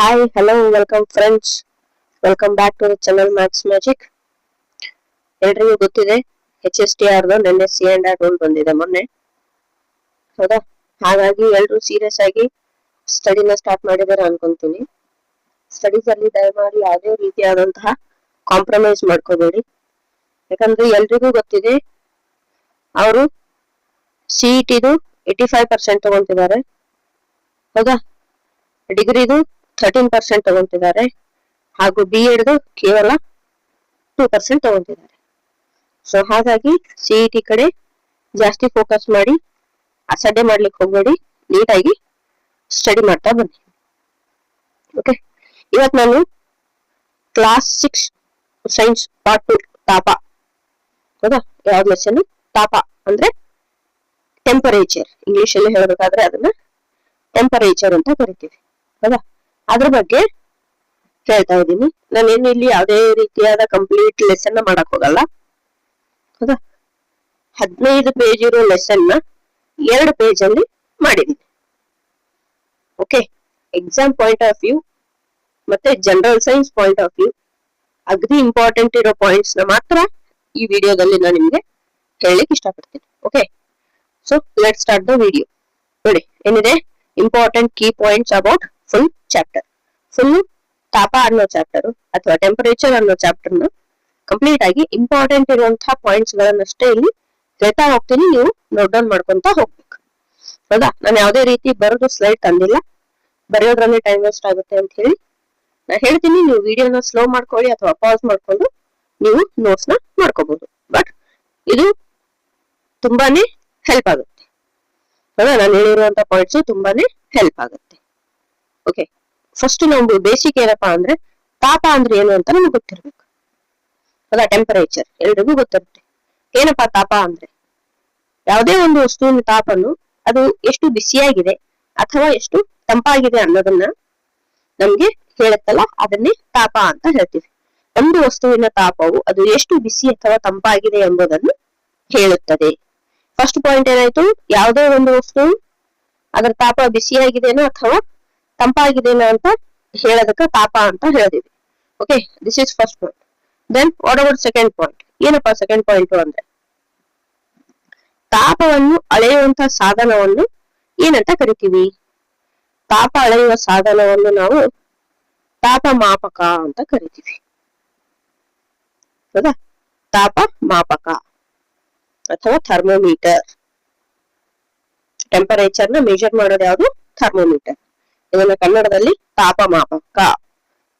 Hi, hello, welcome friends. Welcome back to the channel Maths Magic. ಎಲ್ರಿಗೂ ಗೊತ್ತಿದೆ HSTR ನೆನ್ನೆ C&R rule ಬಂದಿದೆ ಮೊನ್ನೆ. ಹೌದಾ? ಹಾಗಾಗಿ ಎಲ್ರು ಸೀರಿಯಸ್ ಆಗಿ ಸ್ಟಡಿನ ಸ್ಟಾರ್ಟ್ ಮಾಡಿದಾರೆ ಅನ್ಕೊಂತೀನಿ. ಸ್ಟಡೀಸ್ ಅಲ್ಲಿ ದಯಮಾಡಿ ಯಾವುದೇ ರೀತಿಯಾದಂತಹ ಕಾಂಪ್ರಮೈಸ್ ಮಾಡ್ಕೋಬೇಡಿ. ಯಾಕಂದ್ರೆ ಎಲ್ರಿಗೂ ಗೊತ್ತಿದೆ ಅವರು CETದು 85% ತಗೊಂತಿದ್ದಾರೆ. ಹೌದಾ? ಡಿಗ್ರಿದು 13% ತಗೊಂತಿದ್ದಾರೆ ಹಾಗೂ BEdದು ಕೇವಲ 2% ತಗೊಂತಿದ್ದಾರೆ. ಸೊ ಹಾಗಾಗಿ CET ಕಡೆ ಜಾಸ್ತಿ ಫೋಕಸ್ ಮಾಡಿ ಅಸಡ್ಡೆ ಮಾಡ್ಲಿಕ್ಕೆ ಹೋಗ್ಬೇಡಿ, ನೀಟಾಗಿ ಸ್ಟಡಿ ಮಾಡ್ತಾ ಬನ್ನಿ. ಓಕೆ, ಇವತ್ತು ನಾನು ಕ್ಲಾಸ್ 6 ಸೈನ್ಸ್ ಪಾರ್ಟ್ 2 ತಾಪ. ಹೌದಾ? ಯಾವ್ದು ಲೆಸನ್? ತಾಪ ಅಂದ್ರೆ ಟೆಂಪರೇಚರ್. ಇಂಗ್ಲಿಷ್ ಅಲ್ಲಿ ಹೇಳಬೇಕಾದ್ರೆ ಅದನ್ನ ಟೆಂಪರೇಚರ್ ಅಂತ ಕರಿತೀವಿ. ಹೌದಾ? ಅದ್ರ ಬಗ್ಗೆ ಹೇಳ್ತಾ ಇದ್ದೀನಿ. ನಾನೇನು ಇಲ್ಲಿ ಯಾವುದೇ ರೀತಿಯಾದ ಕಂಪ್ಲೀಟ್ ಲೆಸನ್ ಮಾಡಕ್ ಹೋಗಲ್ಲ. ಹೌದಾ? 15 ಪೇಜ್ ಇರೋ ಲೆಸನ್ ನ 2 ಪೇಜ್ ಅಲ್ಲಿ ಮಾಡಿದೀನಿ. Okay, exam point of view ಮತ್ತೆ general science point of view ಅಗ್ದಿ ಇಂಪಾರ್ಟೆಂಟ್ ಇರೋ ಪಾಯಿಂಟ್ಸ್ ನ ಮಾತ್ರ ಈ ವಿಡಿಯೋದಲ್ಲಿ ನಾನು ನಿಮ್ಗೆ ಹೇಳಲಿಕ್ಕೆ ಇಷ್ಟಪಡ್ತೀನಿ. Okay, so let start the video. ನೋಡಿ ಏನಿದೆ, important key points about full chapter. Full ತಾಪ ಅನ್ನೋ ಚಾಪ್ಟರ್ ಅಥವಾ ಟೆಂಪರೇಚರ್ ಅನ್ನೋ ಚಾಪ್ಟರ್ ನ ಕಂಪ್ಲೀಟ್ ಆಗಿ ಇಂಪಾರ್ಟೆಂಟ್ ಇರುವಂತಹ ಪಾಯಿಂಟ್ಸ್ ಗಳನ್ನಷ್ಟೇ ಇಲ್ಲಿ ಹೇಳ್ತಾ ಹೋಗ್ತೀನಿ, ನೀವು ನೋಟ್ ಡೌನ್ ಮಾಡ್ಕೊಂತ ಹೋಗ್ಬೇಕು. ಹೌದಾ? ನಾನು ಯಾವುದೇ ರೀತಿ ಬರೋದು ಸ್ಲೈಡ್ ತಂದಿಲ್ಲ, ಬರೆಯೋದ್ರಲ್ಲಿ ಟೈಮ್ ವೇಸ್ಟ್ ಆಗುತ್ತೆ ಅಂತ ಹೇಳಿ ನಾ ಹೇಳ್ತೀನಿ. ನೀವು ವಿಡಿಯೋನ ಸ್ಲೋ ಮಾಡ್ಕೊಳ್ಳಿ ಅಥವಾ ಪಾಸ್ ಮಾಡ್ಕೊಂಡು ನೀವು ನೋಟ್ಸ್ ನ ಮಾಡ್ಕೋಬಹುದು. ಬಟ್ ಇದು ತುಂಬಾನೇ ಹೆಲ್ಪ್ ಆಗುತ್ತೆ. ಹೌದಾ? ನಾನು ಹೇಳಿರುವಂತ ಪಾಯಿಂಟ್ಸ್ ತುಂಬಾನೇ ಹೆಲ್ಪ್ ಆಗುತ್ತೆ. ಓಕೆ, ಫಸ್ಟ್ ನಮ್ದು ಬೇಸಿಕ್ ಏನಪ್ಪಾ ಅಂದ್ರೆ ತಾಪ ಅಂದ್ರೆ ಏನು ಅಂತ ನಮ್ಗೆ ಗೊತ್ತಿರ್ಬೇಕು. ಹೌದಾ? ಟೆಂಪರೇಚರ್ ಎಲ್ರಿಗೂ ಗೊತ್ತಿರುತ್ತೆ. ಏನಪ್ಪಾ ತಾಪ ಅಂದ್ರೆ? ಯಾವುದೇ ಒಂದು ವಸ್ತುವಿನ ತಾಪನ್ನು ಅದು ಎಷ್ಟು ಬಿಸಿಯಾಗಿದೆ ಅಥವಾ ಎಷ್ಟು ತಂಪಾಗಿದೆ ಅನ್ನೋದನ್ನ ನಮ್ಗೆ ಹೇಳುತ್ತಲ್ಲ, ಅದನ್ನೇ ತಾಪ ಅಂತ ಹೇಳ್ತೀವಿ. ಒಂದು ವಸ್ತುವಿನ ತಾಪವು ಅದು ಎಷ್ಟು ಬಿಸಿ ಅಥವಾ ತಂಪಾಗಿದೆ ಎಂಬುದನ್ನು ಹೇಳುತ್ತದೆ. ಫಸ್ಟ್ ಪಾಯಿಂಟ್ ಏನಾಯ್ತು? ಯಾವುದೇ ಒಂದು ವಸ್ತು ಅದರ ತಾಪ ಬಿಸಿಯಾಗಿದೆನೋ ಅಥವಾ ತಂಪಾಗಿದೆನೋ ಅಂತ ಹೇಳೋದಕ್ಕೆ ತಾಪ ಅಂತ ಹೇಳಿದೀವಿ. Okay, this is first point. Then what about second point? ಏನಪ್ಪಾ ಸೆಕೆಂಡ್ ಪಾಯಿಂಟ್ ಅಂದ್ರೆ, ತಾಪವನ್ನು ಅಳೆಯುವಂತ ಸಾಧನವನ್ನು ಏನಂತ ಕರಿತೀವಿ? ತಾಪ ಅಳೆಯುವ ಸಾಧನವನ್ನು ನಾವು ತಾಪಮಾಪಕ ಅಂತ ಕರಿತೀವಿ. ಹೌದಾ? ತಾಪಮಾಪಕ ಅಥವಾ ಥರ್ಮೋಮೀಟರ್. ಟೆಂಪರೇಚರ್ ನ ಮೆಜರ್ ಮಾಡೋದು ಯಾವುದು? ಥರ್ಮೋಮೀಟರ್. ಇದನ್ನ ಕನ್ನಡದಲ್ಲಿ ತಾಪಮಾಪಕ,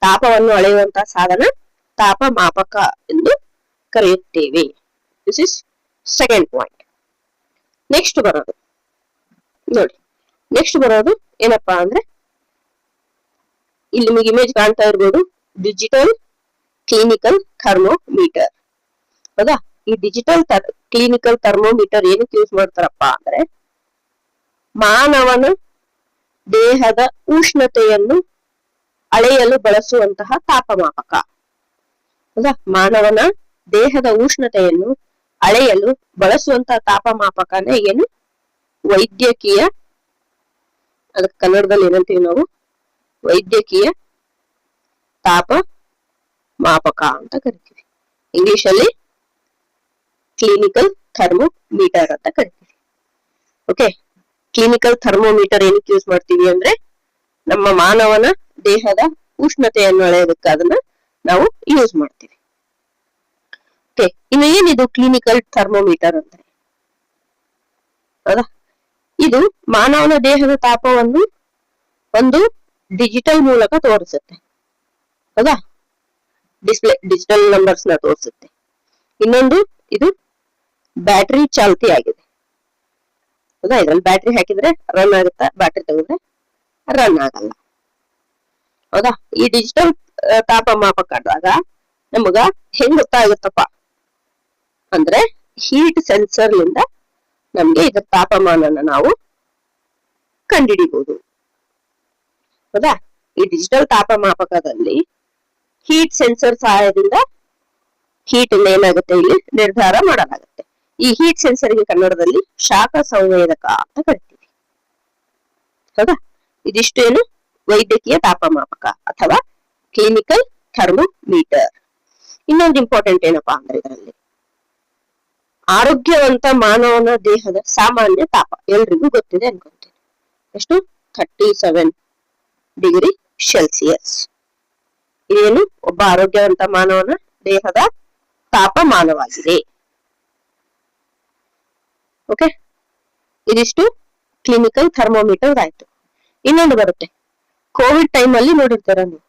ತಾಪವನ್ನು ಅಳೆಯುವಂತ ಸಾಧನ ತಾಪಮಾಪಕ ಎಂದು ಕರೆಯುತ್ತೇವೆ. This is second point. Next ಬರೋದು ನೋಡಿ, ನೆಕ್ಸ್ಟ್ ಬರೋದು ಏನಪ್ಪಾ ಅಂದ್ರೆ, ಇಲ್ಲಿ ನಿಮಗೆ ಇಮೇಜ್ ಕಾಣ್ತಾ ಇರ್ಬೋದು, ಡಿಜಿಟಲ್ ಕ್ಲಿನಿಕಲ್ ಥರ್ಮೋಮೀಟರ್. ಹೌದಾ? ಈ ಡಿಜಿಟಲ್ ಕ್ಲಿನಿಕಲ್ ಥರ್ಮೋಮೀಟರ್ ಏನಕ್ಕೆ ಯೂಸ್ ಮಾಡ್ತಾರಪ್ಪ ಅಂದ್ರೆ, ಮಾನವನ ದೇಹದ ಉಷ್ಣತೆಯನ್ನು ಅಳೆಯಲು ಬಳಸುವಂತಹ ತಾಪಮಾಪಕ. ಹೌದಾ? ಮಾನವನ ದೇಹದ ಉಷ್ಣತೆಯನ್ನು ಅಳೆಯಲು ಬಳಸುವಂತಹ ತಾಪಮಾಪಕನೇ ಏನು? ವೈದ್ಯಕೀಯ, ಅದಕ್ಕೆ ಕನ್ನಡದಲ್ಲಿ ಏನಂತೀವಿ ನಾವು? ವೈದ್ಯಕೀಯ ತಾಪಮಾಪಕ ಅಂತ ಕರಿತೀವಿ. ಇಂಗ್ಲಿಷ್ ಅಲ್ಲಿ ಕ್ಲಿನಿಕಲ್ ಥರ್ಮೋಮೀಟರ್ ಅಂತ ಕರಿತೀವಿ. ಓಕೆ, ಕ್ಲಿನಿಕಲ್ ಥರ್ಮೋಮೀಟರ್ ಏನಕ್ಕೆ ಯೂಸ್ ಮಾಡ್ತೀವಿ ಅಂದ್ರೆ, ನಮ್ಮ ಮಾನವನ ದೇಹದ ಉಷ್ಣತೆಯನ್ನು ಅಳೆಯೋದಕ್ಕೆ ಅದನ್ನ ನಾವು ಯೂಸ್ ಮಾಡ್ತೀವಿ. ಓಕೆ, ಇನ್ನು ಏನಿದು ಕ್ಲಿನಿಕಲ್ ಥರ್ಮೋಮೀಟರ್ ಅಂದ್ರೆ? ಹೌದಾ? ಇದು ಮಾನವನ ದೇಹದ ತಾಪವನ್ನು ಒಂದು ಡಿಜಿಟಲ್ ಮೂಲಕ ತೋರಿಸುತ್ತೆ. ಹೌದಾ? ಡಿಜಿಟಲ್ ನಂಬರ್ಸ್ ನ ತೋರಿಸುತ್ತೆ. ಇನ್ನೊಂದು, ಇದು ಬ್ಯಾಟರಿ ಚಾಲಿತ ಆಗಿದೆ. ಹೌದಾ? ಇದ್ರಲ್ಲಿ ಬ್ಯಾಟರಿ ಹಾಕಿದ್ರೆ ರನ್ ಆಗುತ್ತಾ, ಬ್ಯಾಟರಿ ತೆಗೆದ್ರೆ ರನ್ ಆಗಲ್ಲ. ಹೌದಾ? ಈ ಡಿಜಿಟಲ್ ತಾಪಮಾಪಕದಾಗ ನಮಗ ಹೆಂಗ್ ಗೊತ್ತಾಗುತ್ತಪ್ಪ ಅಂದ್ರೆ, ಹೀಟ್ ಸೆನ್ಸರ್ ಲಿಂದ ನಮ್ಗೆ ಇದರ ತಾಪಮಾನನ ನಾವು ಕಂಡುಹಿಡಿಬಹುದು. ಹೌದಾ? ಈ ಡಿಜಿಟಲ್ ತಾಪಮಾಪಕದಲ್ಲಿ ಹೀಟ್ ಸೆನ್ಸರ್ ಸಹಾಯದಿಂದ ಹೀಟ್ ಏನಾಗುತ್ತೆ ಇಲ್ಲಿ ನಿರ್ಧಾರ ಮಾಡಲಾಗುತ್ತೆ. ಈ ಹೀಟ್ ಸೆನ್ಸರ್ ಗೆ ಕನ್ನಡದಲ್ಲಿ ಶಾಖ ಸಂವೇದಕ ಅಂತ ಕರಿತೀವಿ. ಹೌದಾ? ಇದಿಷ್ಟು ಏನು ವೈದ್ಯಕೀಯ ತಾಪಮಾಪಕ ಅಥವಾ ಕ್ಲಿನಿಕಲ್ ಥರ್ಮೋಮೀಟರ್. ಇನ್ನೊಂದು ಇಂಪಾರ್ಟೆಂಟ್ ಏನಪ್ಪಾ ಅಂದ್ರೆ ಇದರಲ್ಲಿ ಆರೋಗ್ಯವಂತ ಮಾನವನ ದೇಹದ ಸಾಮಾನ್ಯ ತಾಪ ಎಲ್ರಿಗೂ ಗೊತ್ತಿದೆ ಅನ್ಕೊಂತೀನಿ. ಎಷ್ಟು? 37 ಡಿಗ್ರಿ ಸೆಲ್ಸಿಯಸ್. ಇದೇನು? ಒಬ್ಬ ಆರೋಗ್ಯವಂತ ಮಾನವನ ದೇಹದ ತಾಪಮಾನವಾಗಿದೆ. ಓಕೆ, ಇದಿಷ್ಟು ಕ್ಲಿನಿಕಲ್ ಥರ್ಮೋಮೀಟರ್ ಆಯ್ತು. ಇನ್ನೊಂದು ಬರುತ್ತೆ, ಕೋವಿಡ್ ಟೈಮ್ ಅಲ್ಲಿ ನೋಡಿರ್ತಾರ ನೀವು.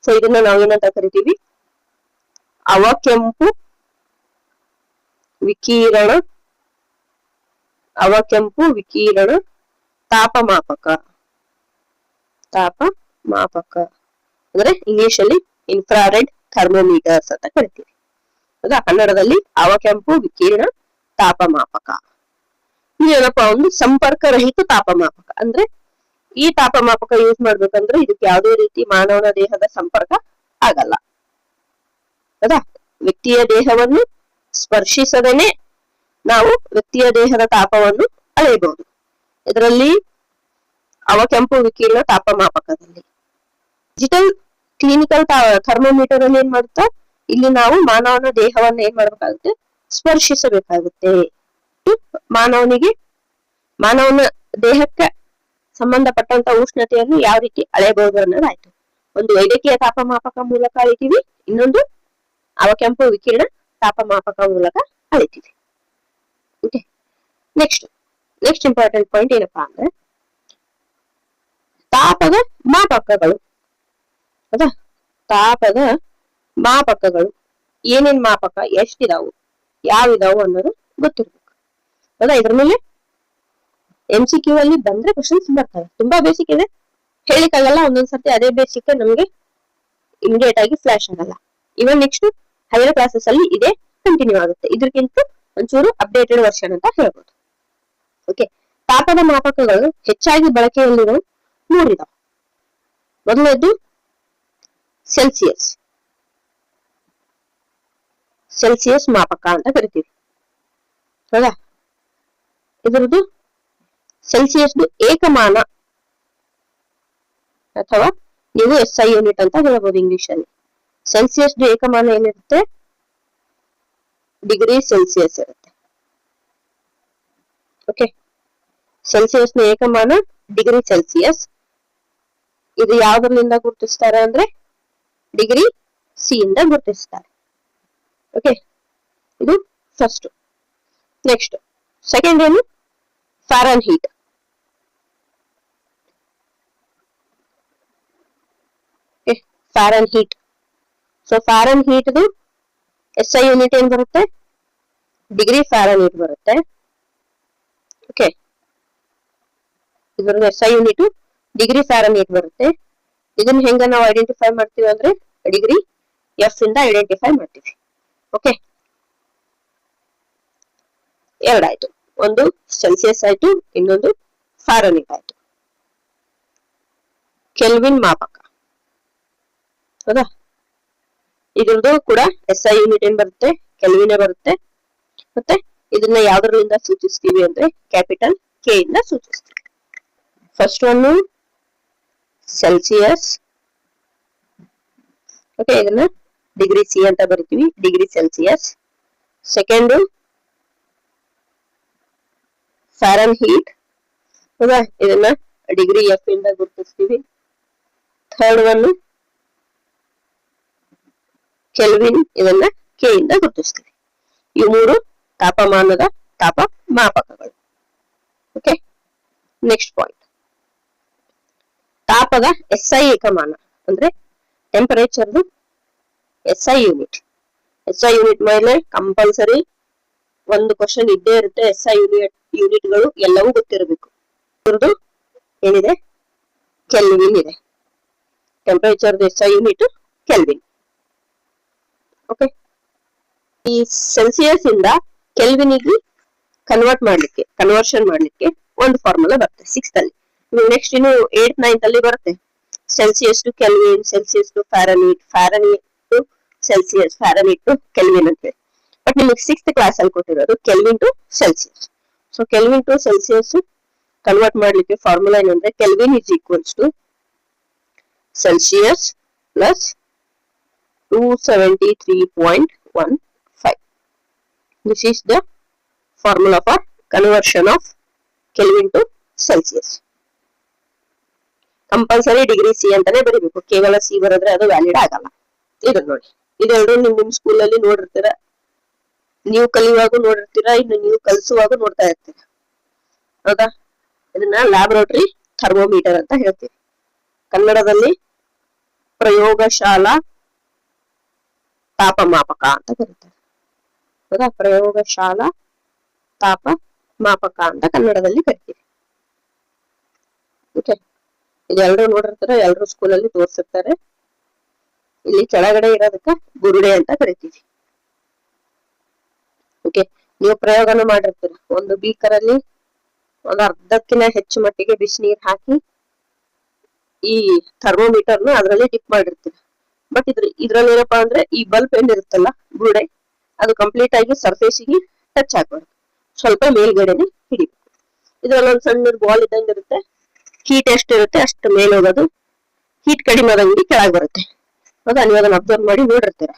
ಸೊ ಇದನ್ನ ನಾವೇನಂತ ಕರಿತೀವಿ? ಅವಕೆಂಪು ವಿಕಿರಣ ತಾಪಮಾಪಕ. ಅಂದ್ರೆ ಇಂಗ್ಲಿಷ್ ಅಲ್ಲಿ ಇನ್ಫ್ರಾರೆಡ್ ಥರ್ಮೋಮೀಟರ್ಸ್ ಅಂತ ಕರಿತೀವಿ. ಹೌದಾ? ಕನ್ನಡದಲ್ಲಿ ಅವಕೆಂಪು ವಿಕಿರಣ ತಾಪಮಾಪಕ. ಇದೇನಪ್ಪ? ಒಂದು ಸಂಪರ್ಕ ರಹಿತ ತಾಪಮಾಪಕ. ಅಂದ್ರೆ ಈ ತಾಪಮಾಪಕ ಯೂಸ್ ಮಾಡ್ಬೇಕಂದ್ರೆ ಇದಕ್ಕೆ ಯಾವುದೇ ರೀತಿ ಮಾನವನ ದೇಹದ ಸಂಪರ್ಕ ಆಗಲ್ಲ. ಹೌದಾ? ವ್ಯಕ್ತಿಯ ದೇಹವನ್ನು ಸ್ಪರ್ಶಿಸದೇನೆ ನಾವು ವ್ಯಕ್ತಿಯ ದೇಹದ ತಾಪವನ್ನು ಅಳೆಯಬಹುದು. ಇದರಲ್ಲಿ ಅವಕೆಂಪು ವಿಕಿರಣ ತಾಪಮಾಪಕದಲ್ಲಿ. ಡಿಜಿಟಲ್ ಕ್ಲಿನಿಕಲ್ ಥರ್ಮೋಮೀಟರ್ ಅಲ್ಲಿ ಏನ್ ಮಾಡುತ್ತಾ, ಇಲ್ಲಿ ನಾವು ಮಾನವನ ದೇಹವನ್ನ ಏನ್ ಮಾಡ್ಬೇಕಾಗುತ್ತೆ? ಸ್ಪರ್ಶಿಸಬೇಕಾಗುತ್ತೆ. ಮಾನವನ ದೇಹಕ್ಕೆ ಸಂಬಂಧಪಟ್ಟಂತ ಉಷ್ಣತೆಯನ್ನು ಯಾವ ರೀತಿ ಅಳೆಯಬಹುದು ಅನ್ನೋದಾಯ್ತು. ಒಂದು ವೈದ್ಯಕೀಯ ತಾಪಮಾಪಕ ಮೂಲಕ ಅಳಿತೀವಿ, ಇನ್ನೊಂದು ಅವಕೆಂಪು ವಿಕಿರಣ ತಾಪಮಾಪಕ ಮೂಲಕ ಅಳಿತೀವಿ. ಓಕೆ, ನೆಕ್ಸ್ಟ್ ಇಂಪಾರ್ಟೆಂಟ್ ಪಾಯಿಂಟ್ ಏನಪ್ಪಾ ಅಂದ್ರೆ ತಾಪದ ಮಾಪಕಗಳು. ಹೌದಾ? ತಾಪದ ಮಾಪಕಗಳು ಏನೇನ್ ಮಾಪಕ, ಎಷ್ಟಿದಾವು, ಯಾವಿದಾವು ಅನ್ನೋದು ಗೊತ್ತಿರ್ಬೇಕು. ಹೌದಾ? ಇದ್ರ ಮೇಲೆ MCQ ಅಲ್ಲಿ ಬಂದ್ರೆ ಕ್ವಶನ್ಸ್ ಬರ್ತವೆ. ತುಂಬಾ ಬೇಸಿಕ್ ಇದೆ, ಹೇಳಿಕ್ಕಾಗಲ್ಲ. ಒಂದೊಂದ್ಸರ್ತಿ ಅದೇ ಬೇಸಿಕ್ ನಮ್ಗೆ ಇಮಿಡಿಯೇಟ್ ಆಗಿ ಫ್ಲಾಶ್ ಆಗಲ್ಲ. ಇವನ್ ನೆಕ್ಸ್ಟ್ ಹೈಯರ್ ಕ್ಲಾಸಸ್ ಅಲ್ಲಿ ಇದೇ ಕಂಟಿನ್ಯೂ ಆಗುತ್ತೆ. ಇದಕ್ಕಿಂತ ಒಂಚೂರು ಅಪ್ಡೇಟೆಡ್ ವರ್ಷನ್ ಅಂತ ಹೇಳ್ಬೋದು. ಓಕೆ, ತಾಪದ ಮಾಪಕಗಳು ಹೆಚ್ಚಾಗಿ ಬಳಕೆಯಲ್ಲಿರೋ 3 ಇದಾವೆ. ಮೊದಲನೇದು ಸೆಲ್ಸಿಯಸ್ ಮಾಪಕ ಅಂತ ಕರಿತೀವಿ. ಹೌದಾ? ಇದರದ್ದು ಸೆಲ್ಸಿಯಸ್ದು ಏಕಮಾನ ಅಥವಾ ನೀವು SI ಯೂನಿಟ್ ಅಂತ ಹೇಳ್ಬೋದು ಇಂಗ್ಲಿಷ್ ಅಲ್ಲಿ. ಸೆಲ್ಸಿಯಸ್ದು ಏಕಮಾನ ಏನಿರುತ್ತೆ? ಡಿಗ್ರಿ ಸೆಲ್ಸಿಯಸ್ ಇರುತ್ತೆ. ಓಕೆ, ಸೆಲ್ಸಿಯಸ್ನ ಏಕಮಾನ ಡಿಗ್ರಿ ಸೆಲ್ಸಿಯಸ್. ಇದು ಯಾವ್ದ್ರಿಂದ ಗುರುತಿಸ್ತಾರೆ ಅಂದ್ರೆ ಡಿಗ್ರಿ ಸಿ ಇಂದ ಗುರುತಿಸ್ತಾರೆ. ಓಕೆ, ಇದು ಫಸ್ಟ್. ನೆಕ್ಸ್ಟ್ ಸೆಕೆಂಡ್ ಏನು? ಫ್ಯಾರನ್ಹೀಟ್. ಫ್ಯಾರನ್ಹೀಟ್. ಸೊ ಫ್ಯಾರನ್ಹೀಟ್ದು SI ಯೂನಿಟ್ ಏನ್ ಬರುತ್ತೆ? ಡಿಗ್ರಿ ಫ್ಯಾರನ್ಹೀಟ್ ಬರುತ್ತೆ. ಓಕೆ, ಇದರ SI ಯೂನಿಟ್ ಡಿಗ್ರಿ ಫ್ಯಾರನ್ಹೀಟ್ ಬರುತ್ತೆ. ಇದನ್ನ ಹೆಂಗ ನಾವು ಐಡೆಂಟಿಫೈ ಮಾಡ್ತೀವಿ ಅಂದ್ರೆ ಡಿಗ್ರಿ ಎಫ್ ಇಂದ ಐಡೆಂಟಿಫೈ ಮಾಡ್ತೀವಿ. ಓಕೆ, ಎರಡಾಯ್ತು. ಒಂದು ಸೆಲ್ಸಿಯಸ್ ಆಯ್ತು, ಇನ್ನೊಂದು ಫ್ಯಾರನ್ಹೀಟ್ ಆಯ್ತು. ಕೆಲ್ವಿನ್ ಮಾಪಕ. ಹೌದಾ? ಇದ್ರದ್ದು ಕೂಡ SI ಯೂನಿಟ್ ಏನ್ ಬರುತ್ತೆ? ಕೆಲ್ವಿನ್ ಬರುತ್ತೆ. ಮತ್ತೆ ಇದನ್ನ ಯಾವ್ದ್ರಿಂದ ಸೂಚಿಸ್ತೀವಿ ಅಂದ್ರೆ ಕ್ಯಾಪಿಟಲ್ ಕೆ ಇಂದ ಸೂಚಿಸ್ತೀವಿ. First one Celsius. ಓಕೆ, ಇದನ್ನ ಡಿಗ್ರಿ ಸಿ ಅಂತ ಬರಿತೀವಿ, ಡಿಗ್ರಿ ಸೆಲ್ಸಿಯಸ್. Second Fahrenheit. ಹೌದಾ? ಇದನ್ನ ಡಿಗ್ರಿ ಎಫ್ ಇಂದ ಗುರುತಿಸ್ತೀವಿ. ಥರ್ಡ್ ಒನ್ ಕೆಲ್ವಿನ್, ಇದನ್ನ ಕೆ ಇಂದ ಗುರುತಿಸ್ತೀವಿ. ಈ 3 ತಾಪಮಾನದ ತಾಪಮಾಪಕಗಳು. ಓಕೆ, ನೆಕ್ಸ್ಟ್ ಪಾಯಿಂಟ್ ತಾಪದ SI ಏಕಮಾನ ಅಂದ್ರೆ ಟೆಂಪರೇಚರ್ದು SI ಯೂನಿಟ್. SI ಯೂನಿಟ್ ಮೇಲೆ ಕಂಪಲ್ಸರಿ ಒಂದು ಕ್ವಶನ್ ಇದ್ದೇ ಇರುತ್ತೆ. SI ಯೂನಿಟ್ಗಳು ಎಲ್ಲವೂ ಗೊತ್ತಿರಬೇಕು. ಇದ್ರದ್ದು ಏನಿದೆ? ಕೆಲ್ವಿನ್ ಇದೆ. ಟೆಂಪರೇಚರ್ದು SI ಯೂನಿಟ್ ಕೆಲ್ವಿನ್. ಓಕೆ, ಈ ಸೆಲ್ಸಿಯಸ್ ಇಂದ ಕೆಲ್ವಿನಿಗೆ ಕನ್ವರ್ಷನ್ ಮಾಡ್ಲಿಕ್ಕೆ ಒಂದು ಫಾರ್ಮುಲಾ ಬರುತ್ತೆ 6th ಅಲ್ಲಿ. ನೆಕ್ಸ್ಟ್ ಇನ್ನು 8th 9th ಅಲ್ಲಿ ಬರುತ್ತೆ. Celsius to Kelvin, Celsius to Fahrenheit, Fahrenheit to Celsius, Fahrenheit to Kelvin ಅಂತ ಹೇಳಿ. ಬಟ್ ನಿಮಗೆ 6th ಕ್ಲಾಸ್ ಅಲ್ಲಿ ಕೊಟ್ಟಿರೋದು Kelvin to Celsius. So Kelvin to Celsius convert ಮಾಡ್ಲಿಕ್ಕೆ ಫಾರ್ಮುಲಾ ಏನಂದ್ರೆ Kelvin is equals to Celsius plus 273.15. This is the formula for conversion of Kelvin to Celsius. Compulsory degree C ಅಂತಾನೆ ಬರೀಬೇಕು, ಕೇವಲ C ಬರೆದ್ರೆ ಅದು valid ಆಗಲ್ಲ. ಇದು ನೋಡಿ, ಇದೆರಡು ನಿಮ್ ಸ್ಕೂಲ್ ಅಲ್ಲಿ ನೋಡಿರ್ತೀರ, ನೀವು ಕಲಿಯುವಾಗ ನೋಡಿರ್ತೀರಾ, ಇನ್ನು ನೀವು ಕಲಿಸುವಾಗ ನೋಡ್ತಾ ಇರ್ತೀರ. ಹೌದಾ? ಇದನ್ನ ಲ್ಯಾಬೊರೇಟರಿ ಥರ್ಮೋಮೀಟರ್ ಅಂತ ಹೇಳ್ತೀವಿ. ಕನ್ನಡದಲ್ಲಿ ಪ್ರಯೋಗಶಾಲಾ ತಾಪಮಾಪಕ ಅಂತ ಕರೀತಾರೆ. ಹೌದಾ? ಪ್ರಯೋಗಶಾಲಾ ತಾಪಮಾಪಕ ಅಂತ ಕನ್ನಡದಲ್ಲಿ ಕರಿತೀವಿ. ಓಕೆ, ಇದೆಲ್ಲರೂ ನೋಡಿರ್ತಾರೆ, ಎಲ್ಲರೂ ಸ್ಕೂಲಲ್ಲಿ ತೋರಿಸಿರ್ತಾರೆ. ಇಲ್ಲಿ ಕೆಳಗಡೆ ಇರೋದಕ್ಕ ಬುರುಡೆ ಅಂತ ಕರಿತೀವಿ. ಓಕೆ, ನೀವು ಪ್ರಯೋಗನ ಮಾಡಿರ್ತೀರ. ಒಂದು ಬೀಕರ್ ಅಲ್ಲಿ ಒಂದು ಅರ್ಧಕ್ಕಿಂತ ಹೆಚ್ಚು ಮಟ್ಟಿಗೆ ಬಿಸಿನೀರ್ ಹಾಕಿ ಈ ಥರ್ಮೋಮೀಟರ್ ನ ಅದರಲ್ಲಿ ಡಿಪ್ ಮಾಡಿರ್ತೀರ. ಬಟ್ ಇದ್ರಲ್ಲಿ ಏನಪ್ಪಾ ಅಂದ್ರೆ ಈ ಬಲ್ಬ್ ಏನಿರುತ್ತಲ್ಲ ಬುರುಡೆ, ಅದು ಕಂಪ್ಲೀಟ್ ಆಗಿ ಸರ್ಫೇಸಿಗೆ ಟಚ್ ಆಗ್ಬಾರ್ದು, ಸ್ವಲ್ಪ ಮೇಲ್ಗಡೆನೆ ಹಿಡಿಬೇಕು. ಇದ್ರಲ್ಲಿ ಒಂದು ಸಣ್ಣ ಬಾಲ್ ಇದ್ದಂಗೆ ಇರುತ್ತೆ. ಹೀಟ್ ಎಷ್ಟಿರುತ್ತೆ ಅಷ್ಟು ಮೇಲೆ ಹೋಗೋದು, ಹೀಟ್ ಕಡಿಮೆ ಆದಂಗೆ ಕೆಳಗೆ ಬರುತ್ತೆ. ಹೌದಾ? ನೀವು ಅದನ್ನ ಅಬ್ಸರ್ವ್ ಮಾಡಿ ನೋಡಿರ್ತೀರ.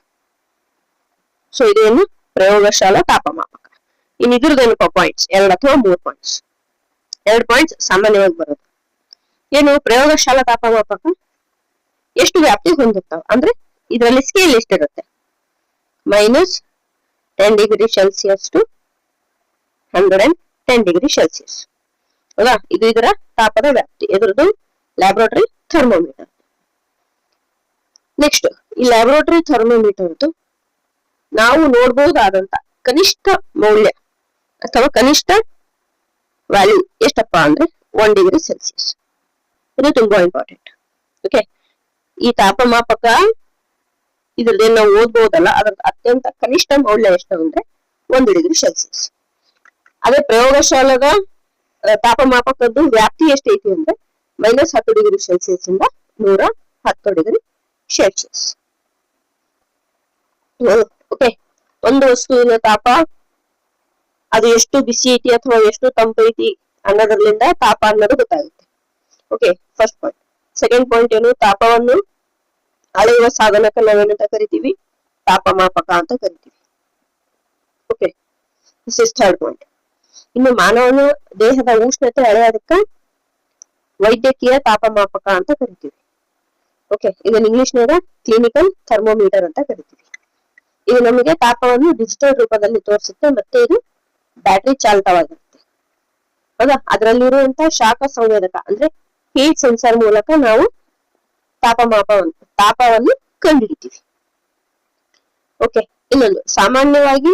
ಸೊ ಇದೇನು ಪ್ರಯೋಗಶಾಲಾ ತಾಪಮಾಪಕ. ಇನ್ ಇದ್ರದ್ದೇನಪ್ಪ ಪಾಯಿಂಟ್ಸ್, 2 ಅಥವಾ 3 ಪಾಯಿಂಟ್ಸ್. 2 ಪಾಯಿಂಟ್ಸ್ ಸಾಮಾನ್ಯವಾಗಿ ಬರೋದು. ಏನು ಪ್ರಯೋಗಶಾಲಾ ತಾಪಮಾಪಕ ಎಷ್ಟು ವ್ಯಾಪ್ತಿ ಹೊಂದಿರ್ತಾವ ಅಂದ್ರೆ ಇದರಲ್ಲಿ ಸ್ಕೇಲ್ ಎಷ್ಟಿರುತ್ತೆ, -10 degree Celsius to 110 degree Celsius. ಹೌದಾ? ಇದು ಇದರ ತಾಪದ ವ್ಯಾಪ್ತಿ. ಇದ್ರದ್ದು ಲ್ಯಾಬೊರೇಟರಿ ಥರ್ಮೋಮೀಟರ್. ನೆಕ್ಸ್ಟ್, ಈ ಲ್ಯಾಬೊರೇಟರಿ ಥರ್ಮೋಮೀಟರ್ ನಾವು ನೋಡಬಹುದಾದಂತ ಕನಿಷ್ಠ ಮೌಲ್ಯ ಅಥವಾ ಕನಿಷ್ಠ ವ್ಯಾಲ್ಯೂ ಎಷ್ಟಪ್ಪ ಅಂದ್ರೆ 1 ಡಿಗ್ರಿ ಸೆಲ್ಸಿಯಸ್. ಇದು ತುಂಬಾ ಇಂಪಾರ್ಟೆಂಟ್. ಓಕೆ, ಈ ತಾಪಮಾಪಕ ಇದ್ರದ್ದೇನು ನಾವು ಓದ್ಬಹುದಲ್ಲ, ಅದ್ರ ಅತ್ಯಂತ ಕನಿಷ್ಠ ಮೌಲ್ಯ ಎಷ್ಟು ಅಂದ್ರೆ 1 ಡಿಗ್ರಿ ಸೆಲ್ಸಿಯಸ್. ಅದೇ ಪ್ರಯೋಗಶಾಲದ ತಾಪಮಾಪಕದ್ದು ವ್ಯಾಪ್ತಿ ಎಷ್ಟೈತಿ ಅಂದ್ರೆ -10 ಡಿಗ್ರಿ ಸೆಲ್ಸಿಯಸ್ ಇಂದ 110 ಡಿಗ್ರಿ ಸೆಲ್ಸಿಯಸ್. ಓಕೆ, ಒಂದು ವಸ್ತುವಿನ ತಾಪ ಅದು ಎಷ್ಟು ಬಿಸಿ ಐತಿ ಅಥವಾ ಎಷ್ಟು ತಂಪೈತಿ ಅನ್ನೋದ್ರಲ್ಲಿಂದ ತಾಪ ಅನ್ನೋದು ಗೊತ್ತಾಗುತ್ತೆ. Okay, first point. Second point ಏನು, ತಾಪವನ್ನು ಅಳೆಯುವ ಸಾಧನಕ್ಕೆ ನಾವೇನಂತ ಕರಿತೀವಿ, ತಾಪಮಾಪಕ ಅಂತ ಕರಿತೀವಿ. Okay, this is third point. ಇನ್ನು ಮಾನವನ ದೇಹದ ಉಷ್ಣತೆ ಅಳೆಯೋದಕ್ಕ ವೈದ್ಯಕೀಯ ತಾಪಮಾಪಕ ಅಂತ ಕರಿತೀವಿ. ಓಕೆ, ಇದನ್ನ ಇಂಗ್ಲಿಷ್ನಾಗ ಕ್ಲಿನಿಕಲ್ ಥರ್ಮೋಮೀಟರ್ ಅಂತ ಕರಿತೀವಿ. ಇದು ನಮಗೆ ತಾಪವನ್ನು ಡಿಜಿಟಲ್ ರೂಪದಲ್ಲಿ ತೋರಿಸುತ್ತೆ, ಮತ್ತೆ ಇದು ಬ್ಯಾಟರಿ ಚಾಲಿತವಾಗಿರುತ್ತೆ. ಹೌದಾ? ಅದರಲ್ಲಿರುವಂತಹ ಶಾಖ ಸಂವೇದಕ ಅಂದ್ರೆ ಹೀಟ್ ಸೆನ್ಸರ್ ಮೂಲಕ ನಾವು ತಾಪವನ್ನು ಕಂಡುಹಿಡಿತೀವಿ. ಓಕೆ, ಇನ್ನೊಂದು, ಸಾಮಾನ್ಯವಾಗಿ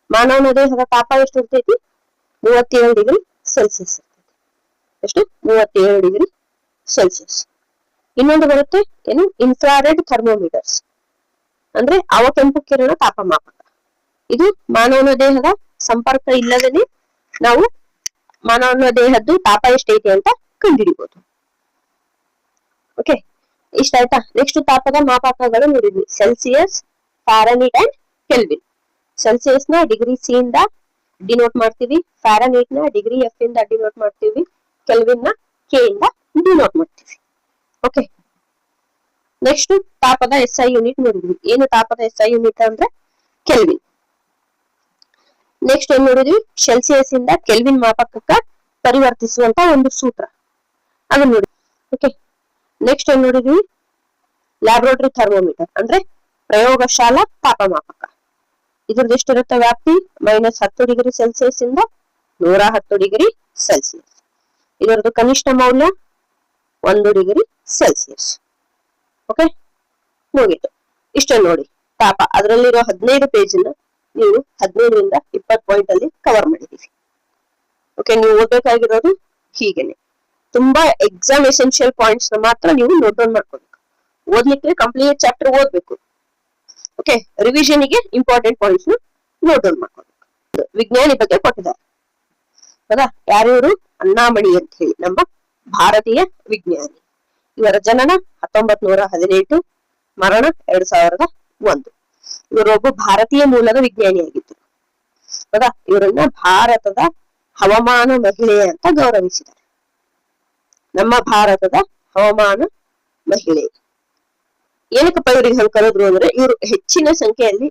ಮಾನವನ ದೇಹದ ತಾಪ ಎಷ್ಟು ಇರ್ತೈತಿ, 37 ಡಿಗ್ರಿ ಸೆಲ್ಸಿಯಸ್ ಇರ್ತೈತಿ. ಎಷ್ಟು? 37 ಡಿಗ್ರಿ ಸೆಲ್ಸಿಯಸ್. ಇನ್ನೊಂದು ಬರುತ್ತೆ ಏನು, ಇನ್ಫ್ರಾರೆಡ್ ಥರ್ಮೋಮೀಟರ್ಸ್ ಅಂದ್ರೆ ಅವಕೆಂಪು ಕಿರಣ ತಾಪಮಾಪಕ. ಇದು ಮಾನವನ ದೇಹದ ಸಂಪರ್ಕ ಇಲ್ಲದೇನೆ ನಾವು ಮಾನವನ ದೇಹದ್ದು ತಾಪ ಎಷ್ಟೈತಿ ಅಂತ ಕಂಡುಹಿಡಿಬಹುದು. ಓಕೆ, ಇಷ್ಟ ಆಯ್ತಾ? ನೆಕ್ಸ್ಟ್ ತಾಪದ ಮಾಪಕಗಳು ನೋಡಿದ್ವಿ, Celsius, Fahrenheit and kelvin. Celsius ನ ಡಿಗ್ರಿ ಸಿ ಇಂದ ಡಿನೋಟ್ ಮಾಡ್ತೀವಿ, ಫ್ಯಾರನೀಟ್ ನ ಡಿಗ್ರಿ ಎಫ್ ಇಂದ ಡಿನೋಟ್ ಮಾಡ್ತೀವಿ, ಕೆಲ್ವಿನ್ ನ ಕೆ ಇಂದ ಡಿನೋಟ್ ಮಾಡ್ತೀವಿ. ಓಕೆ, ನೆಕ್ಸ್ಟ್ ತಾಪದ SI ಯೂನಿಟ್ ನೋಡಿದ್ವಿ. ಏನು ತಾಪದ SI ಯೂನಿಟ್ ಅಂದ್ರೆ ಕೆಲ್ವಿನ್. ನೆಕ್ಸ್ಟ್ ಏನ್ ನೋಡಿದ್ವಿ, ಸೆಲ್ಸಿಯಸ್ ಇಂದ ಕೆಲ್ವಿನ್ ಮಾಪಕಕ್ಕ ಪರಿವರ್ತಿಸುವಂತ ಒಂದು ಸೂತ್ರ, ಅದನ್ನ ನೋಡಿ. ಓಕೆ, ನೆಕ್ಸ್ಟ್ ಏನ್ ನೋಡಿದ್ವಿ, ಲ್ಯಾಬೊರೇಟರಿ ಥರ್ಮೋಮೀಟರ್ ಅಂದ್ರೆ ಪ್ರಯೋಗಶಾಲಾ ತಾಪಮಾಪಕ. ಇದ್ರದ್ದು ಎಷ್ಟಿರುತ್ತೆ ವ್ಯಾಪ್ತಿ, -10 ಡಿಗ್ರಿ ಸೆಲ್ಸಿಯಸ್ ಇಂದ 110 ಡಿಗ್ರಿ ಸೆಲ್ಸಿಯಸ್. ಇದರದ್ದು ಕನಿಷ್ಠ ಮೌಲ್ಯ 1 ಡಿಗ್ರಿ ಸೆಲ್ಸಿಯಸ್. ಓಕೆ, ಮುಗಿತು. ಇಷ್ಟ ನೋಡಿ ತಾಪ. ಅದರಲ್ಲಿರೋ 15 ಪೇಜ್ ನೀವು 15ರಿಂದ 20 ಪಾಯಿಂಟ್ ಅಲ್ಲಿ ಕವರ್ ಮಾಡಿದೀವಿ. ಓಕೆ, ನೀವು ಓದ್ಬೇಕಾಗಿರೋದು ಹೀಗೇನೆ ತುಂಬಾ ಎಕ್ಸಾಮ್ ಎಸೆನ್ಷಿಯಲ್ ಪಾಯಿಂಟ್ಸ್ ನ ಮಾತ್ರ ನೀವು ನೋಟ್ ಡೌನ್ ಮಾಡ್ಕೋಬೇಕು. ಓದ್ಲಿಕ್ಕೆ ಕಂಪ್ಲೀಟ್ ಚಾಪ್ಟರ್ ಓದ್ಬೇಕು. ಓಕೆ, ರಿವಿಷನ್ ಗೆ ಇಂಪಾರ್ಟೆಂಟ್ ಪಾಯಿಂಟ್ಸ್ ನೋಟ್ ಡೌನ್ ಮಾಡ್ಕೋಬೇಕು. ವಿಜ್ಞಾನಿ ಬಗ್ಗೆ ಕೊಟ್ಟಿದ್ದಾರೆ. ಹೌದಾ? ಯಾರ್ಯಾರು? ಅಣ್ಣಾಮಣಿ ಅಂತ ಹೇಳಿ ನಮ್ಮ ಭಾರತೀಯ ವಿಜ್ಞಾನಿ. ಇವರ ಜನನ 1918, ಮರಣ 2001. ಇವರೊಬ್ಬ ಭಾರತೀಯ ಮೂಲದ ವಿಜ್ಞಾನಿಯಾಗಿದ್ದರು. ಹೌದಾ? ಇವರನ್ನ ಭಾರತದ ಹವಾಮಾನ ಮಹಿಳೆ ಅಂತ ಗೌರವಿಸಿದ್ದಾರೆ. ನಮ್ಮ ಭಾರತದ ಹವಾಮಾನ ಮಹಿಳೆ. ಏನಕ್ಕಪ್ಪ ಇವ್ರಿಗೆ ಹಂಗ ಕರೆದ್ರು ಅಂದ್ರೆ ಇವರು ಹೆಚ್ಚಿನ ಸಂಖ್ಯೆಯಲ್ಲಿ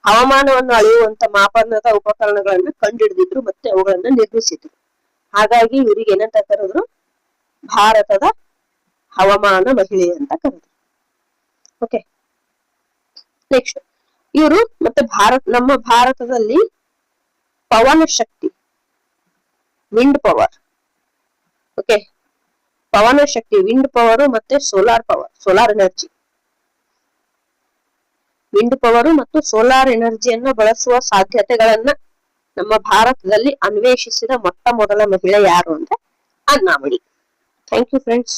ಹವಾಮಾನವನ್ನು ಅಳೆಯುವಂತ ಮಾಪನದ ಉಪಕರಣಗಳನ್ನ ಕಂಡುಹಿಡಿದಿದ್ರು ಮತ್ತೆ ಅವುಗಳನ್ನ ನಿರ್ಮಿಸಿದ್ರು. ಹಾಗಾಗಿ ಇವ್ರಿಗೆ ಏನಂತ ಕರೆದ್ರು, ಭಾರತದ ಹವಾಮಾನ ಮಹಿಳೆ ಅಂತ ಕರೆದ್ರು. ಓಕೆ, ನೆಕ್ಸ್ಟ್ ಇವರು ಮತ್ತೆ ನಮ್ಮ ಭಾರತದಲ್ಲಿ ಪವನ ಶಕ್ತಿ, ವಿಂಡ್ ಪವರ್, ಓಕೆ, ಪವನ ಶಕ್ತಿ, ವಿಂಡ್ ಪವರ್ ಮತ್ತೆ solar power, solar energy, wind power ಮತ್ತು ಸೋಲಾರ್ ಎನರ್ಜಿಯನ್ನ ಬಳಸುವ ಸಾಧ್ಯತೆಗಳನ್ನ ನಮ್ಮ ಭಾರತದಲ್ಲಿ ಅನ್ವೇಷಿಸಿದ ಮೊಟ್ಟ ಮೊದಲ ಮಹಿಳೆ ಯಾರು ಅಂದ್ರೆ Anna Mani. Thank you friends.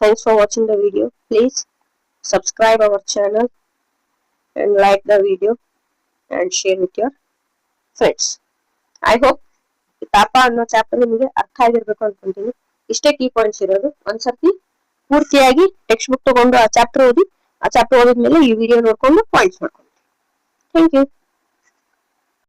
Thanks for watching the video. Please subscribe our channel and like the video and share with your friends. I hope ತಾಪ ಅನ್ನೋ ಚಾಪ್ಟರ್ ನಿಮಗೆ ಅರ್ಥ ಆಗಿರ್ಬೇಕು ಅನ್ಕೊಂತೀನಿ. ಇಷ್ಟೇ ಕೀ ಪಾಯಿಂಟ್ಸ್ ಇರೋದು. ಒಂದ್ಸರ್ತಿ ಪೂರ್ತಿಯಾಗಿ ಟೆಕ್ಸ್ಟ್ ಬುಕ್ ತಗೊಂಡು ಆ ಚಾಪ್ಟರ್ ಓದಿ, ಆ ಚಾಪ್ಟರ್ ಓದಿದ್ಮೇಲೆ ಈ ವಿಡಿಯೋ ನೋಡ್ಕೊಂಡು ಪಾಯಿಂಟ್ಸ್ ಮಾಡ್ಕೊಂಡು. Thank you.